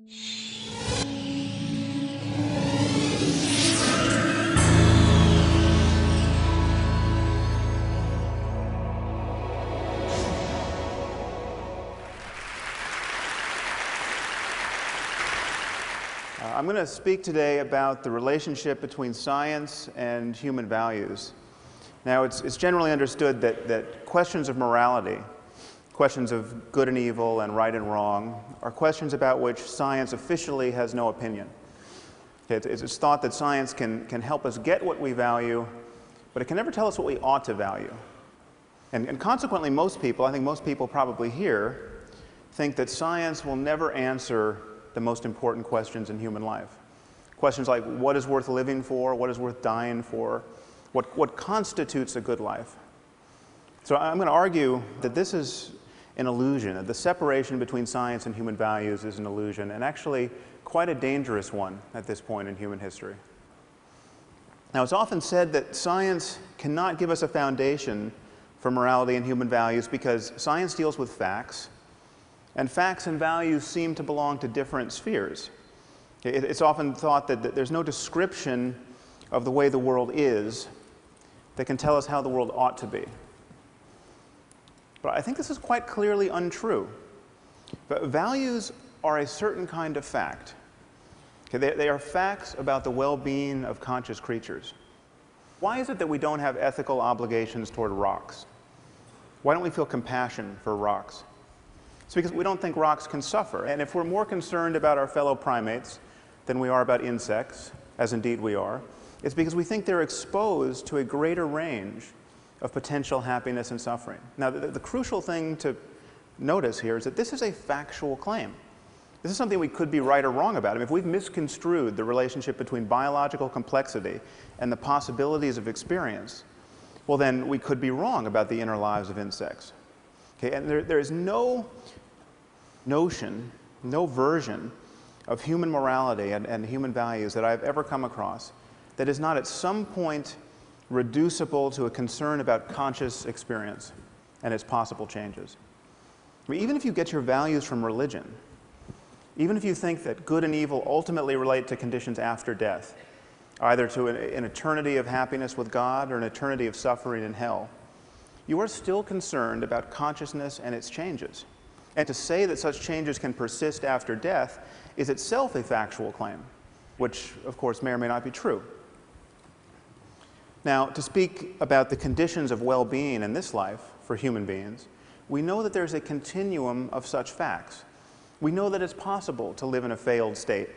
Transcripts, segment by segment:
I'm going to speak today about the relationship between science and human values. Now, it's generally understood that questions of morality, questions of good and evil and right and wrong, are questions about which science officially has no opinion. It's thought that science can help us get what we value, but it can never tell us what we ought to value. And consequently, most people, I think most people probably here, think that science will never answer the most important questions in human life. Questions like, what is worth living for? What is worth dying for? What constitutes a good life? So I'm going to argue that this is an illusion, that the separation between science and human values is an illusion, and actually quite a dangerous one at this point in human history. Now, it's often said that science cannot give us a foundation for morality and human values because science deals with facts, and facts and values seem to belong to different spheres. It's often thought that there's no description of the way the world is that can tell us how the world ought to be. But I think this is quite clearly untrue. But values are a certain kind of fact. They are facts about the well-being of conscious creatures. Why is it that we don't have ethical obligations toward rocks? Why don't we feel compassion for rocks? It's because we don't think rocks can suffer. And if we're more concerned about our fellow primates than we are about insects, as indeed we are, it's because we think they're exposed to a greater range of potential happiness and suffering. Now, the crucial thing to notice here is that this is a factual claim. This is something we could be right or wrong about. I mean, if we've misconstrued the relationship between biological complexity and the possibilities of experience, well, then we could be wrong about the inner lives of insects. Okay, and there is no notion, no version of human morality and human values that I've ever come across that is not at some point reducible to a concern about conscious experience and its possible changes. I mean, even if you get your values from religion, even if you think that good and evil ultimately relate to conditions after death, either to an eternity of happiness with God or an eternity of suffering in hell, you are still concerned about consciousness and its changes. And to say that such changes can persist after death is itself a factual claim, which, of course, may or may not be true. Now, to speak about the conditions of well-being in this life for human beings, we know that there's a continuum of such facts. We know that it's possible to live in a failed state,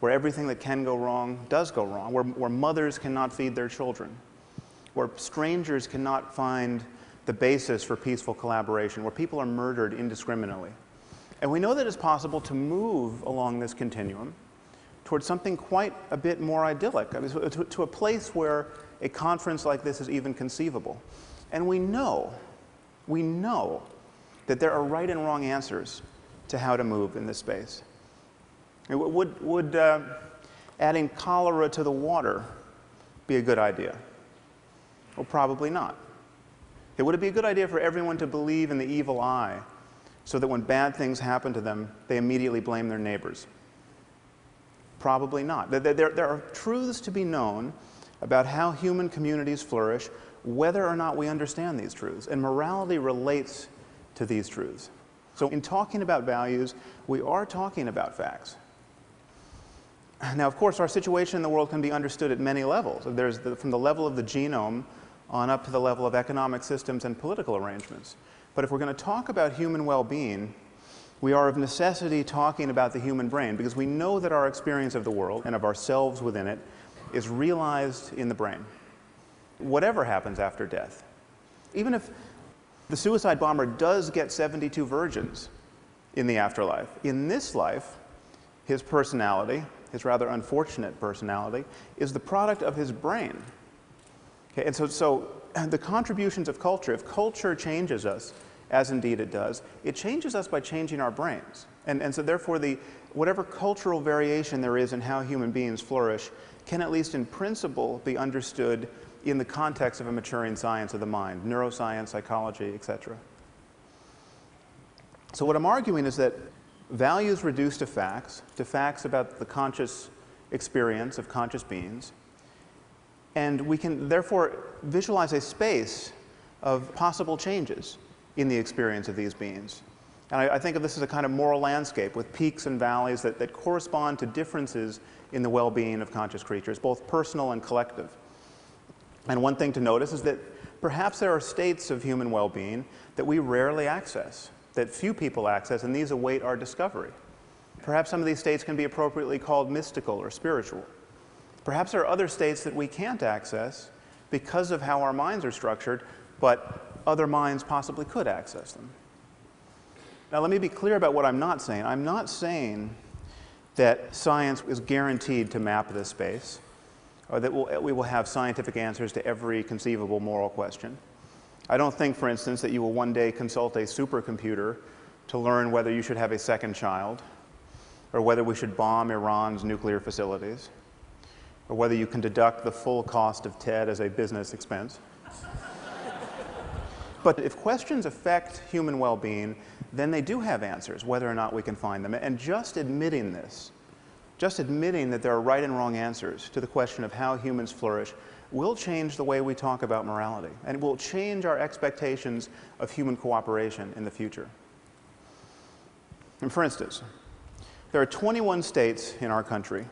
where everything that can go wrong does go wrong, where mothers cannot feed their children, where strangers cannot find the basis for peaceful collaboration, where people are murdered indiscriminately. And we know that it's possible to move along this continuum towards something quite a bit more idyllic, I mean, to a place where a conference like this is even conceivable. And we know that there are right and wrong answers to how to move in this space. Would adding cholera to the water be a good idea? Well, probably not. Would it be a good idea for everyone to believe in the evil eye so that when bad things happen to them, they immediately blame their neighbors? Probably not. There are truths to be known about how human communities flourish, whether or not we understand these truths. And morality relates to these truths. So in talking about values, we are talking about facts. Now, of course, our situation in the world can be understood at many levels. There's from the level of the genome on up to the level of economic systems and political arrangements. But if we're going to talk about human well-being, we are of necessity talking about the human brain, because we know that our experience of the world and of ourselves within it is realized in the brain, whatever happens after death. Even if the suicide bomber does get 72 virgins in the afterlife, in this life, his personality, his rather unfortunate personality, is the product of his brain. Okay, and so the contributions of culture, if culture changes us, as indeed it does, it changes us by changing our brains. And so therefore, whatever cultural variation there is in how human beings flourish can, at least in principle, be understood in the context of a maturing science of the mind, neuroscience, psychology, etc. So what I'm arguing is that values reduced to facts about the conscious experience of conscious beings, and we can therefore visualize a space of possible changes in the experience of these beings. And I think of this as a kind of moral landscape with peaks and valleys that correspond to differences in the well-being of conscious creatures, both personal and collective. And one thing to notice is that perhaps there are states of human well-being that we rarely access, that few people access, and these await our discovery. Perhaps some of these states can be appropriately called mystical or spiritual. Perhaps there are other states that we can't access because of how our minds are structured, but other minds possibly could access them. Now, let me be clear about what I'm not saying. I'm not saying that science is guaranteed to map this space, or that we will have scientific answers to every conceivable moral question. I don't think, for instance, that you will one day consult a supercomputer to learn whether you should have a second child, or whether we should bomb Iran's nuclear facilities, or whether you can deduct the full cost of TED as a business expense. But if questions affect human well-being, then they do have answers, whether or not we can find them. And just admitting this, just admitting that there are right and wrong answers to the question of how humans flourish, will change the way we talk about morality, and it will change our expectations of human cooperation in the future. And for instance, there are 21 states in our country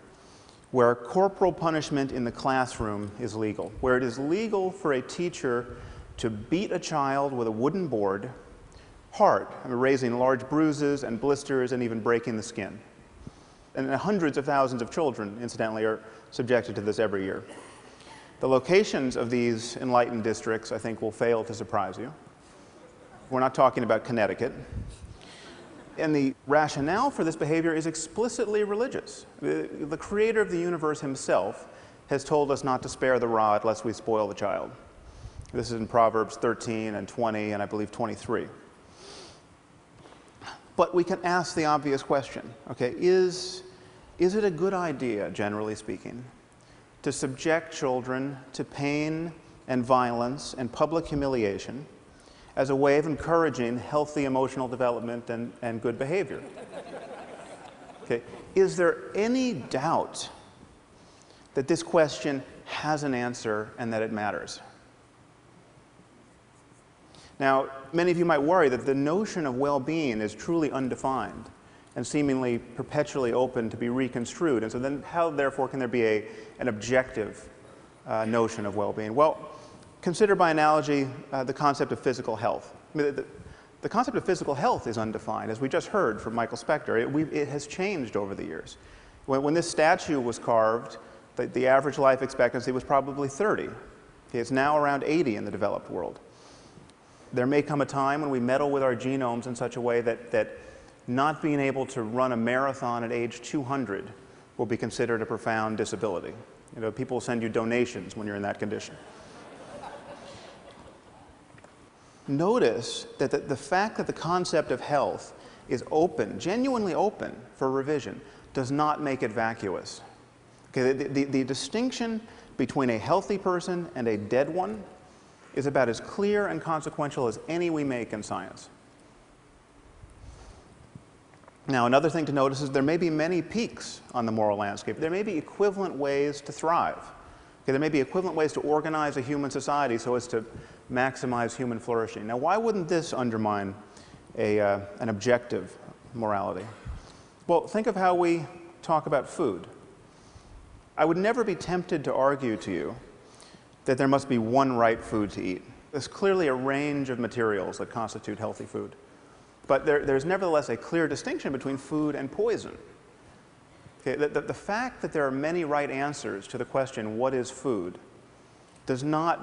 where corporal punishment in the classroom is legal, where it is legal for a teacher to beat a child with a wooden board hard, raising large bruises and blisters and even breaking the skin. And hundreds of thousands of children, incidentally, are subjected to this every year. The locations of these enlightened districts, I think, will fail to surprise you. We're not talking about Connecticut. And the rationale for this behavior is explicitly religious. The creator of the universe himself has told us not to spare the rod lest we spoil the child. This is in Proverbs 13 and 20 and I believe 23. But we can ask the obvious question, okay, is it a good idea, generally speaking, to subject children to pain and violence and public humiliation as a way of encouraging healthy emotional development and good behavior? Okay, is there any doubt that this question has an answer and that it matters? Now, many of you might worry that the notion of well-being is truly undefined and seemingly perpetually open to be reconstrued. And so then how, therefore, can there be an objective notion of well-being? Well, consider by analogy the concept of physical health. I mean, the concept of physical health is undefined, as we just heard from Michael Spector. It has changed over the years. When this statue was carved, the average life expectancy was probably 30. Okay, it's now around 80 in the developed world. There may come a time when we meddle with our genomes in such a way that not being able to run a marathon at age 200 will be considered a profound disability. You know, people send you donations when you're in that condition. Notice that the fact that the concept of health is open, genuinely open for revision, does not make it vacuous. Okay, the distinction between a healthy person and a dead one is about as clear and consequential as any we make in science. Now, another thing to notice is there may be many peaks on the moral landscape. There may be equivalent ways to thrive. Okay, there may be equivalent ways to organize a human society so as to maximize human flourishing. Now, why wouldn't this undermine an objective morality? Well, think of how we talk about food. I would never be tempted to argue to you that there must be one right food to eat. There's clearly a range of materials that constitute healthy food. But there's nevertheless a clear distinction between food and poison. Okay, the fact that there are many right answers to the question, what is food, does not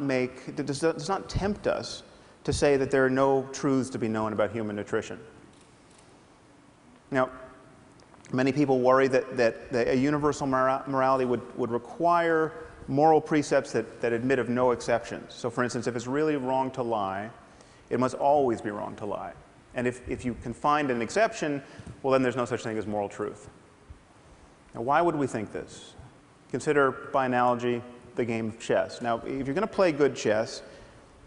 tempt us to say that there are no truths to be known about human nutrition. Now, many people worry that a universal morality would require moral precepts that admit of no exceptions. So for instance, if it's really wrong to lie, it must always be wrong to lie. And if you can find an exception, well, then there's no such thing as moral truth. Now, why would we think this? Consider, by analogy, the game of chess. Now, if you're going to play good chess,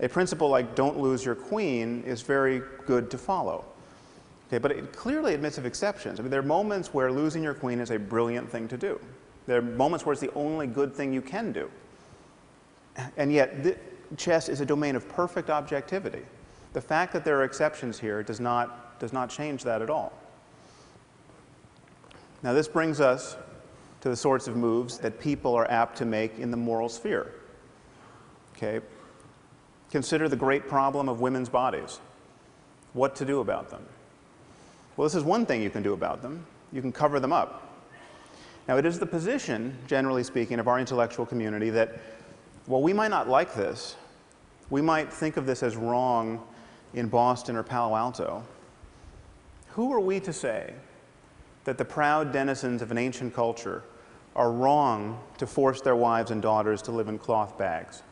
a principle like don't lose your queen is very good to follow. Okay, but it clearly admits of exceptions. I mean, there are moments where losing your queen is a brilliant thing to do. There are moments where it's the only good thing you can do. And yet, chess is a domain of perfect objectivity. The fact that there are exceptions here does not change that at all. Now, this brings us to the sorts of moves that people are apt to make in the moral sphere. Okay? Consider the great problem of women's bodies. What to do about them? Well, this is one thing you can do about them. You can cover them up. Now, it is the position, generally speaking, of our intellectual community that, while we might not like this, we might think of this as wrong in Boston or Palo Alto. Who are we to say that the proud denizens of an ancient culture are wrong to force their wives and daughters to live in cloth bags?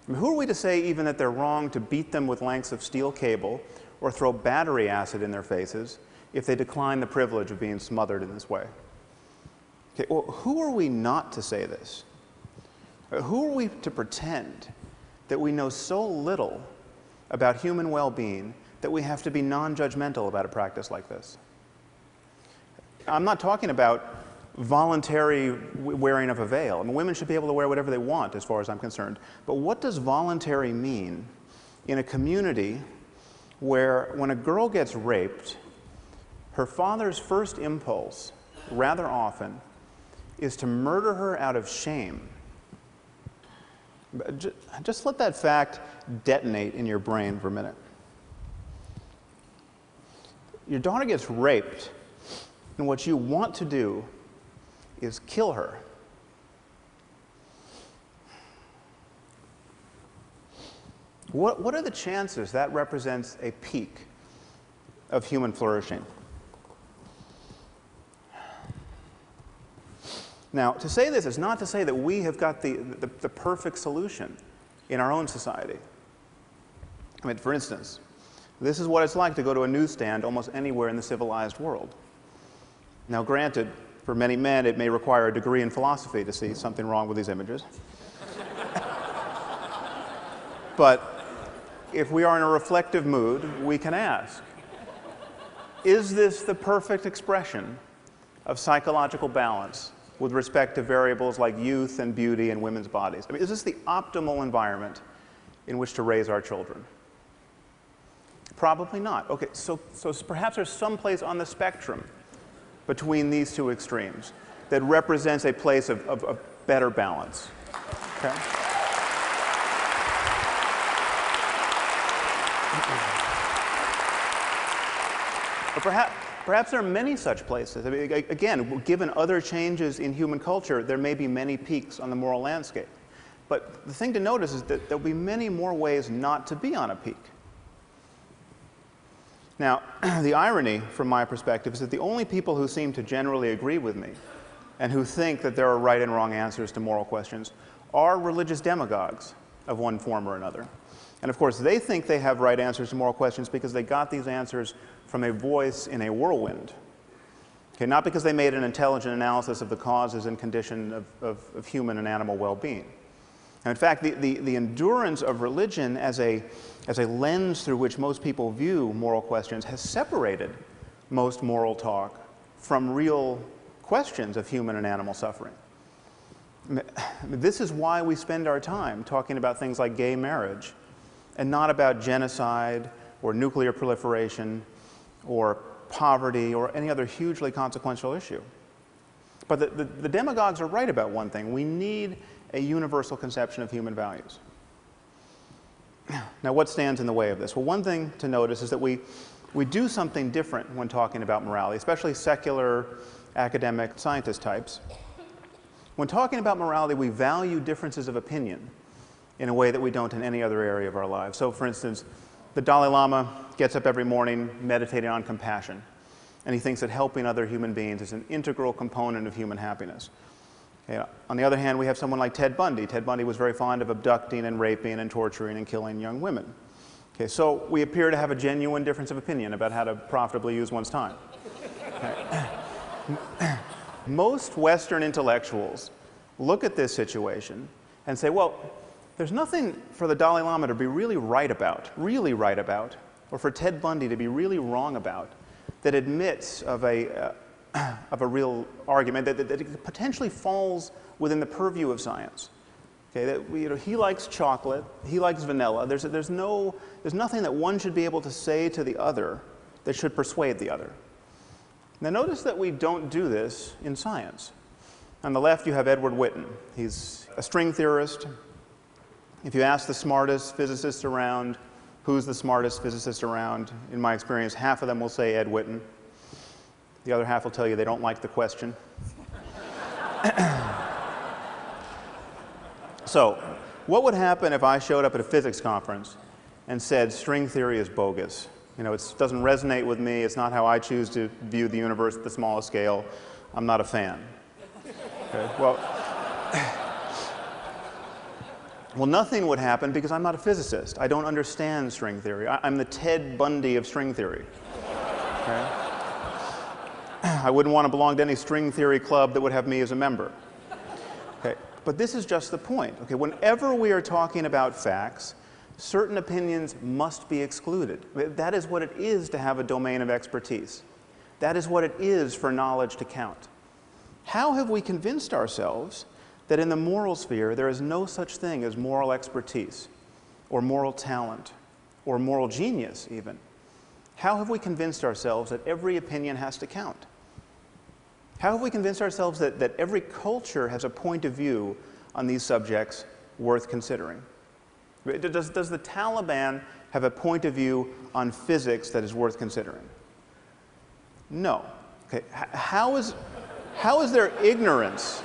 I mean, who are we to say even that they're wrong to beat them with lengths of steel cable or throw battery acid in their faces if they decline the privilege of being smothered in this way? Okay, well, who are we not to say this? Who are we to pretend that we know so little about human well-being that we have to be non-judgmental about a practice like this? I'm not talking about voluntary wearing of a veil. I mean, women should be able to wear whatever they want, as far as I'm concerned. But what does voluntary mean in a community where, when a girl gets raped, her father's first impulse, rather often, is to murder her out of shame? Just let that fact detonate in your brain for a minute. Your daughter gets raped, and what you want to do is kill her. What are the chances that represents a peak of human flourishing? Now, to say this is not to say that we have got the perfect solution in our own society. I mean, for instance, this is what it's like to go to a newsstand almost anywhere in the civilized world. Now, granted, for many men, it may require a degree in philosophy to see something wrong with these images. But if we are in a reflective mood, we can ask, is this the perfect expression of psychological balance with respect to variables like youth and beauty and women's bodies? I mean, is this the optimal environment in which to raise our children? Probably not. Okay, so perhaps there's some place on the spectrum between these two extremes that represents a place of better balance. Okay? Or perhaps there are many such places. I mean, again, given other changes in human culture, there may be many peaks on the moral landscape. But the thing to notice is that there'll be many more ways not to be on a peak. Now, the irony, from my perspective, is that the only people who seem to generally agree with me and who think that there are right and wrong answers to moral questions are religious demagogues of one form or another. And of course, they think they have right answers to moral questions because they got these answers from a voice in a whirlwind. Okay, not because they made an intelligent analysis of the causes and condition of human and animal well-being. And in fact, the endurance of religion as a lens through which most people view moral questions has separated most moral talk from real questions of human and animal suffering. This is why we spend our time talking about things like gay marriage and not about genocide or nuclear proliferation or poverty or any other hugely consequential issue. But the demagogues are right about one thing. We need a universal conception of human values. Now, what stands in the way of this? Well, one thing to notice is that we do something different when talking about morality, especially secular, academic, scientist types. When talking about morality, we value differences of opinion in a way that we don't in any other area of our lives. So, for instance, the Dalai Lama gets up every morning meditating on compassion, and he thinks that helping other human beings is an integral component of human happiness. Okay, on the other hand, we have someone like Ted Bundy. Ted Bundy was very fond of abducting and raping and torturing and killing young women. Okay, so we appear to have a genuine difference of opinion about how to profitably use one's time. Okay. Most Western intellectuals look at this situation and say, well, there's nothing for the Dalai Lama to be really right about or for Ted Bundy to be really wrong about, that admits of a real argument, that it potentially falls within the purview of science. Okay, that he likes chocolate, he likes vanilla. There's nothing that one should be able to say to the other that should persuade the other. Now notice that we don't do this in science. On the left you have Edward Witten. He's a string theorist. If you ask the smartest physicists around, who's the smartest physicist around, in my experience, half of them will say Ed Witten. The other half will tell you they don't like the question. So, what would happen if I showed up at a physics conference and said string theory is bogus? You know, it doesn't resonate with me, it's not how I choose to view the universe at the smallest scale, I'm not a fan. Okay, well, nothing would happen because I'm not a physicist. I don't understand string theory. I'm the Ted Bundy of string theory. Okay? I wouldn't want to belong to any string theory club that would have me as a member. Okay? But this is just the point. Okay? Whenever we are talking about facts, certain opinions must be excluded. That is what it is to have a domain of expertise. That is what it is for knowledge to count. How have we convinced ourselves that in the moral sphere there is no such thing as moral expertise, or moral talent, or moral genius even? How have we convinced ourselves that every opinion has to count? How have we convinced ourselves that every culture has a point of view on these subjects worth considering? Does the Taliban have a point of view on physics that is worth considering? No. Okay. How is their ignorance?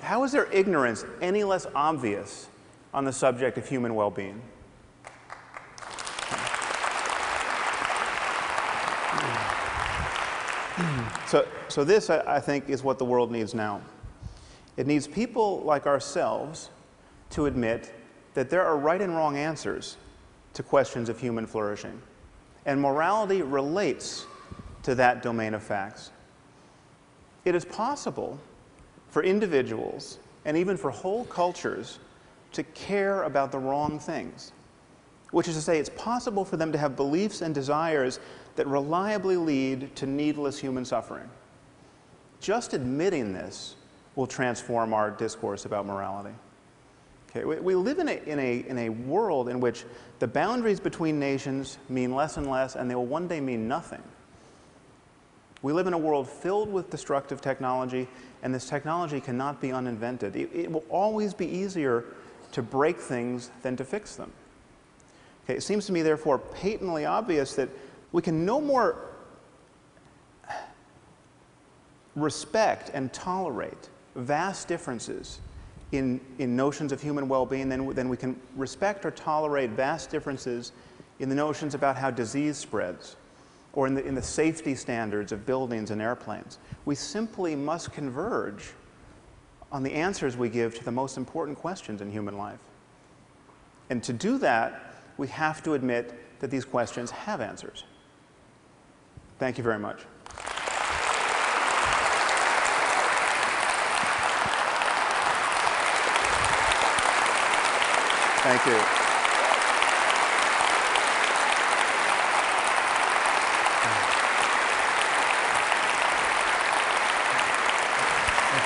How is their ignorance any less obvious on the subject of human well-being? So this, I think, is what the world needs now. It needs people like ourselves to admit that there are right and wrong answers to questions of human flourishing. And morality relates to that domain of facts. It is possible for individuals, and even for whole cultures, to care about the wrong things. Which is to say, it's possible for them to have beliefs and desires that reliably lead to needless human suffering. Just admitting this will transform our discourse about morality. Okay, we live in a world in which the boundaries between nations mean less and less, and they will one day mean nothing. We live in a world filled with destructive technology, and this technology cannot be uninvented. It will always be easier to break things than to fix them. Okay, it seems to me, therefore, patently obvious that we can no more respect and tolerate vast differences in notions of human well-being than we can respect or tolerate vast differences in the notions about how disease spreads, or in the safety standards of buildings and airplanes. We simply must converge on the answers we give to the most important questions in human life. And to do that, we have to admit that these questions have answers. Thank you very much. Thank you.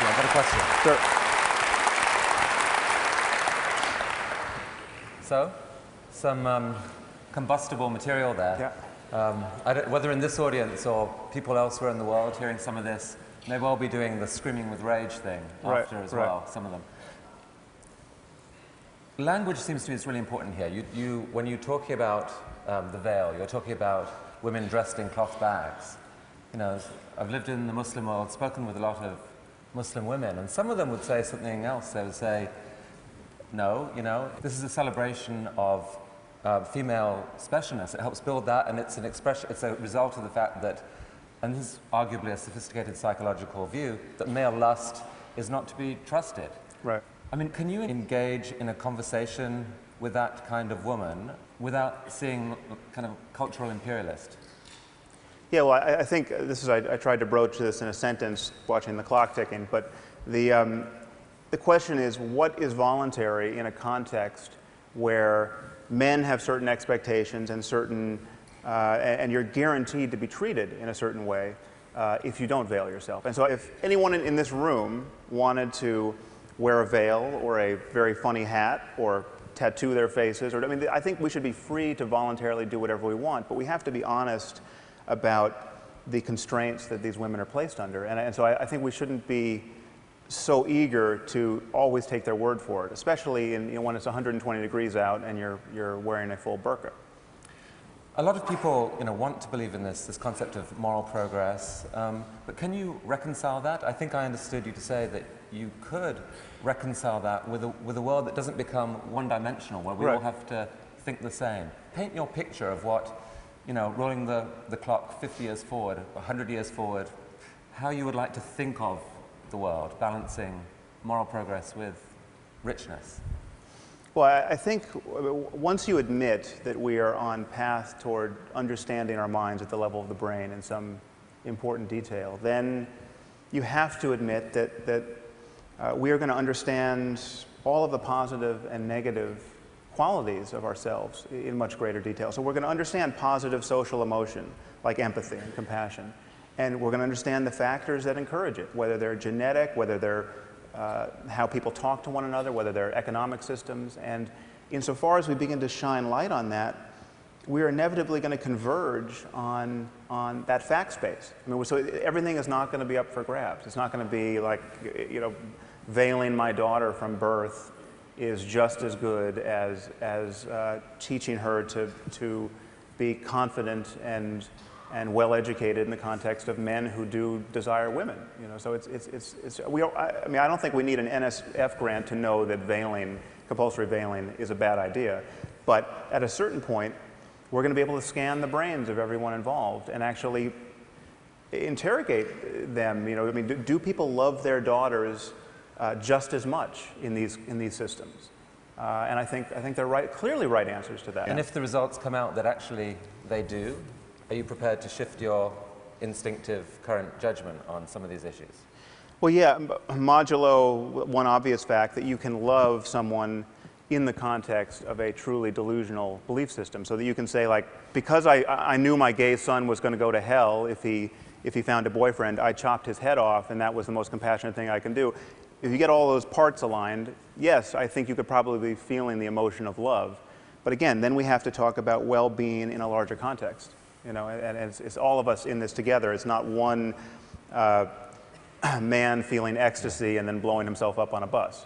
I've got a question. Sure. So, some combustible material there. Yeah. Whether in this audience or people elsewhere in the world hearing some of this may well be doing the screaming with rage thing after as well, some of them. Language seems to me is really important here. When you're talking about the veil, you're talking about women dressed in cloth bags. You know, I've lived in the Muslim world, spoken with a lot of Muslim women, and some of them would say something else. They would say, no, you know, this is a celebration of female specialness. It helps build that, and it's an expression, it's a result of the fact that, and this is arguably a sophisticated psychological view, that male lust is not to be trusted. Right. I mean, can you engage in a conversation with that kind of woman without seeing kind of cultural imperialist? Yeah, well, I think this is, I tried to broach this in a sentence watching the clock ticking, but the question is, what is voluntary in a context where men have certain expectations and and you're guaranteed to be treated in a certain way if you don't veil yourself. And so if anyone in this room wanted to wear a veil or a very funny hat or tattoo their faces, or I mean, I think we should be free to voluntarily do whatever we want, but we have to be honest about the constraints that these women are placed under. And so I think we shouldn't be so eager to always take their word for it, especially when it's 120 degrees out and you're wearing a full burqa. A lot of people, want to believe in this concept of moral progress, but can you reconcile that? I think I understood you to say that you could reconcile that with a world that doesn't become one-dimensional, where we all have to think the same. Paint your picture of what, rolling the clock 50 years forward, 100 years forward, how you would like to think of the world, balancing moral progress with richness. Well, I think once you admit that we are on path toward understanding our minds at the level of the brain in some important detail, then you have to admit that we are going to understand all of the positive and negative qualities of ourselves in much greater detail. So we're going to understand positive social emotion, like empathy and compassion. And we're going to understand the factors that encourage it, whether they're genetic, whether they're how people talk to one another, whether they're economic systems. And insofar as we begin to shine light on that, we are inevitably going to converge on that fact space. I mean, so everything is not going to be up for grabs. It's not going to be like, veiling my daughter from birth is just as good as teaching her to be confident and well-educated in the context of men who do desire women. So I don't think we need an NSF grant to know that compulsory veiling is a bad idea. But at a certain point, we're going to be able to scan the brains of everyone involved and actually interrogate them. Do people love their daughters just as much in these systems? And I think they're clearly right answers to that. And if the results come out that actually they do, are you prepared to shift your instinctive current judgment on some of these issues? Well, yeah, modulo one obvious fact that you can love someone in the context of a truly delusional belief system, so that you can say, like, because I knew my gay son was going to go to hell if he found a boyfriend, I chopped his head off, and that was the most compassionate thing I can do. If you get all those parts aligned, yes, I think you could probably be feeling the emotion of love. But again, then we have to talk about well-being in a larger context. And it's all of us in this together. It's not one man feeling ecstasy and then blowing himself up on a bus.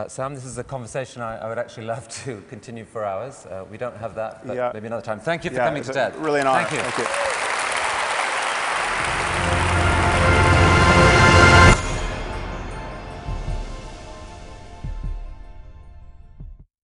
Sam, this is a conversation I would actually love to continue for hours. We don't have that, but maybe another time. Thank you for coming to TED. Really an honor. Thank you. Thank you.